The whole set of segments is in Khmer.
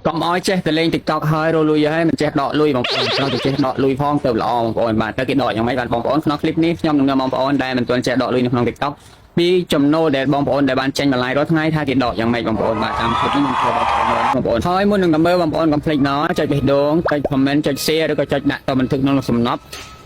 កំអอยចេះតែលេង TikTok ហើយរលួយហើយមិនចេះដកលុយបងប្អូនត្រូវតែចេះដកលុយផងទៅល្អបងប្អូនបាទទៅគេដកយ៉ាងម៉េចបាទបងប្អូនក្នុងคลิปនេះខ្ញុំនឹងនាំបងប្អូនដែលមិនទាន់ចេះដកលុយនៅក្នុង TikTok ពីចំណូលដែលបងប្អូនដែលបានចេញបន្លាយរាល់ថ្ងៃថាគេដកយ៉ាងម៉េចបងប្អូនបាទតាមคลิปនេះខ្ញុំធ្វើបងប្អូនហើយមុននឹងមើលបងប្អូនកុំភ្លេចណចុចបេះដូងចុច comment ចុច share ឬក៏ចុចដាក់តបន្ទឹកក្នុងសំណប់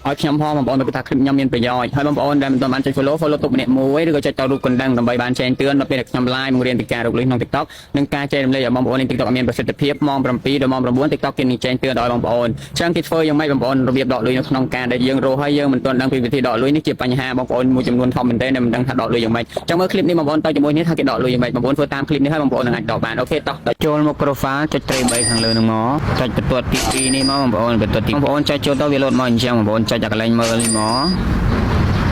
ឲ្យខ្ញុំផងបងប្អូនទៅថាคลิปខ្ញុំមានប្រយោជន៍ហើយបងប្អូនដែលមិនទាន់បានចុច follow ទុកម្នាក់មួយឬក៏ចុចតរូបកណ្ដឹងដើម្បីបានចែងទឿនដល់ពេលដែលខ្ញុំ live បង្រៀនពីការរកលុយក្នុង TikTok និងការចែករំលែកឲ្យបងប្អូនใน TikTok មានប្រសិទ្ធភាពម៉ោង7ដល់ម៉ោង9 TikTok គេនឹងចែងទឿនដល់បងប្អូនចឹងគេធ្វើយ៉ាងម៉េចបងប្អូនរបៀបដកលុយនៅក្នុងការដែលយើងរកហើយយើងមិនទាន់ដឹងពីវិធីដកលុយនេះជាបញ្ហាបងប្អូនមួយចំនួនធំមែនទែនដែលមិនដឹងថាដកលុយយ៉ាងម៉េចចឹងមើលคลิปនេះបងប្អូនទៅជាមួយនេះថាគេដកលុយយ៉ាងម៉េចបងប្អូនធ្វើតាមคลิปនេះហើយបងប្អូននឹងអាចដកបានអូខេតោះចូលមក profile ចុចត្រី3ខាងលើនឹងមកចុចបន្ទាត់ទី2នេះមកបងប្អូនបន្ទាត់ទីបងប្អូនចុចចូលទៅវាលោតមកអញ្ចឹងបងប្អូនចុចដល់កន្លែងមើលនេះមក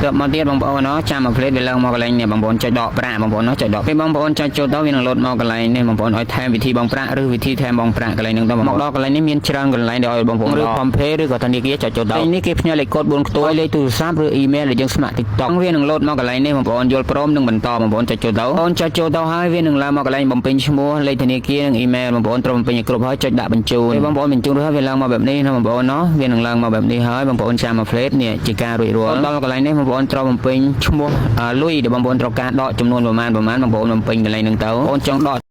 ទៅមកទៀតបងប្អូនចាំមកផ្លេតវាឡើងមកកន្លែងនេះបងប្អូនចុចដកប្រាក់បងប្អូនចុចដកពេលបងប្អូនចុចចូលទៅវានឹងលោតមកកន្លែងនេះបងប្អូនឲ្យថែមវិធីបងប្រាក់ឬវិធីថែមបងប្រាក់កន្លែងហ្នឹងទៅមកដល់កន្លែងនេះមានច្រើនកន្លែងដែលឲ្យបងប្អូនឬ Pay ឬក៏ធនាគារចុចចូលទៅនេះគេផ្ញើលេខកូដ4ខ្ទួយលេខទូរស័ព្ទឬ email ដែលយើងស្ម័គ្រ TikTok វានឹងលោតមកកន្លែងនេះបងប្អូនយល់ព្រមនឹងបន្តបងប្អូនចុចចូលទៅបងប្អូនចុចចូលទៅហើយវានឹងឡើងមកកន្លែងបំពេញឈ្មោះលេខធនាគារនិង email បងប្អូនត្រូវបំពេញឲ្យគ្រប់ហើយចុចដាក់បញ្ជូនបងប្អូនបញ្ជូនហើយវាឡើងមកបែបនេះណាបងប្អូនវានឹងឡើងមកបែបនេះហើយបងប្អូនចាំមកផ្លេតនេះជាការរួចរាល់ដល់កន្លែងនេះបងប្អូនត្រូវបំពេញឈ្មោះលុយដែលបងប្អូនត្រូវការដកចំនួនប្រមាណបងប្អូនបំពេញកន្លែងហ្នឹងទៅបងប្អូនចង់ដក